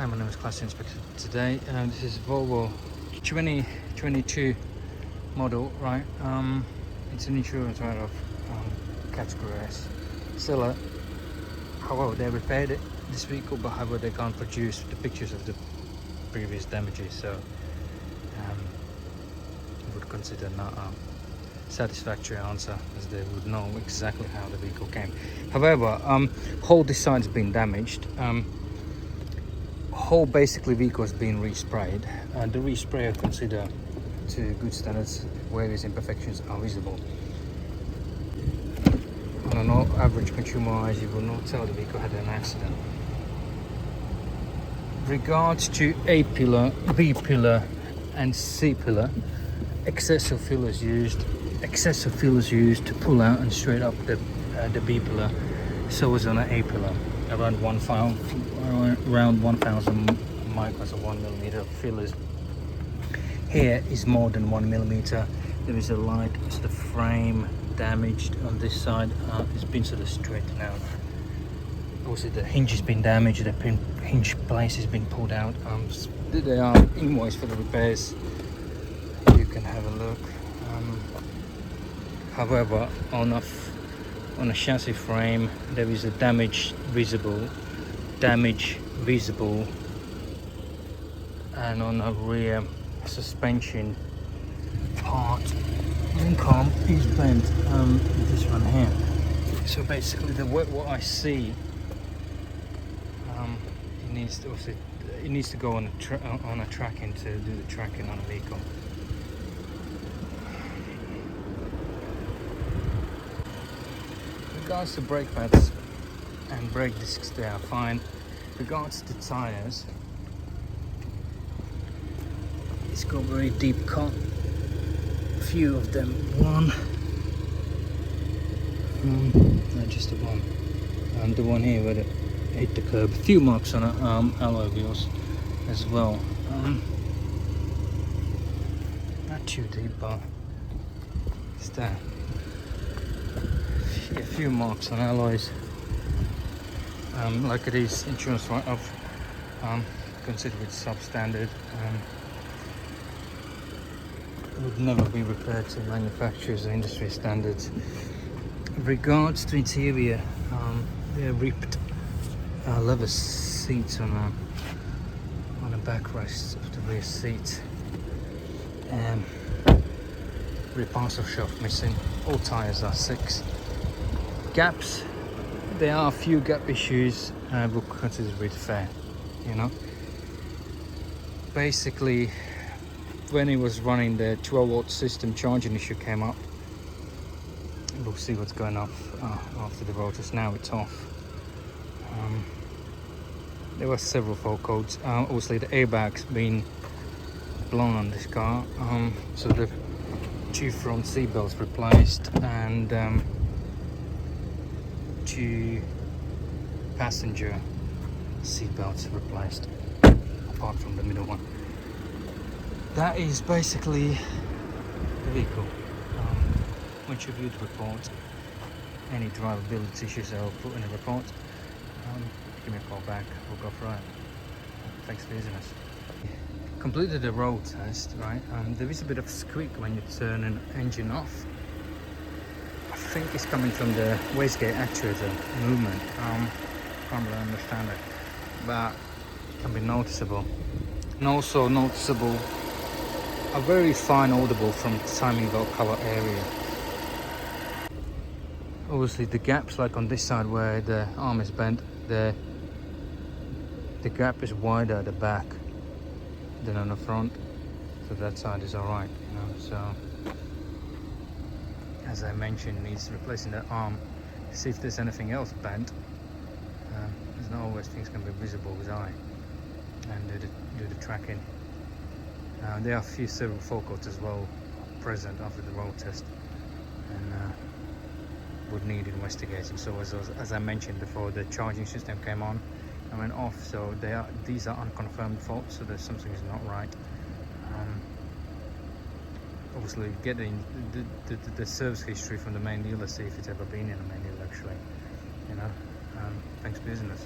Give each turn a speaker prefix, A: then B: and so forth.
A: Hi, my name is Class Inspector today. This is Volvo 2022 model, right? It's an insurance right of category S seller. However, they repaired it this vehicle, but however they can't produce the pictures of the previous damages, so would consider not a satisfactory answer, as they would know exactly how the vehicle came. However, whole this side's been damaged. Whole basically vehicle has been resprayed, and the respray are considered to good standards. Various imperfections are visible. On an average consumer eyes, you will not tell the vehicle had an accident. Regards to A pillar, B pillar and C pillar, excessive fillers used to pull out and straight up the B pillar. So was on an A pillar, around 1000 microns or 1 millimeter fillers. Here is more than 1 millimeter. There is a light sort of frame damaged on this side. It's been sort of straightened out. Also, the hinge has been damaged. The hinge place has been pulled out. There are invoice for the repairs. You can have a look. However, on a chassis frame, there is a damage visible, and on a rear suspension part, link arm is bent. This one here. So basically, what I see, it needs to go on a tracking to do the tracking on a vehicle. Regards to brake pads and brake discs, they are fine. Regards to tires, it's got very deep cut. A few of them, not just the one, and the one here where it hit the curb. A few marks on alloy wheels as well. Not too deep, but it's there. A few marks on alloys. Like it is insurance write-off, considered substandard. Would never be repaired to manufacturer's or industry standards. Regards to interior, they're ripped leather seats on a backrest of the rear seat. Rear parcel shaft missing. All tires are 6. Gaps, there are a few gap issues, but considered really fair, you know. Basically, when he was running the 12-volt system, charging issue came up. We'll see what's going on after the rotors. Now it's off. There were several fault codes. Obviously, the airbags been blown on this car, so the 2 front seat belts replaced, and 2 passenger seat belts replaced, apart from the middle one. That is basically the vehicle. Once you view the report, any drivability issues I will put in the report, give me a call back, we'll go through it. Thanks for using us. Completed the road test, right? There is a bit of squeak when you turn an engine off. I think it's coming from the wastegate actuator movement. Can't really understand it, but it can be noticeable. And also noticeable, a very fine audible from timing belt cover area. Obviously the gaps, like on this side where the arm is bent, the gap is wider at the back than on the front, so that side is alright, you know. So as I mentioned, needs replacing the arm. See if there's anything else bent. There's not always things can be visible with eye, and do the tracking. There are several fault codes as well present after the road test, and would need investigating. So as I mentioned before, the charging system came on and went off. So these are unconfirmed faults. So there's something is not right. Obviously, getting the service history from the main dealer, see if it's ever been in a main dealer actually. You know. Thanks for using this.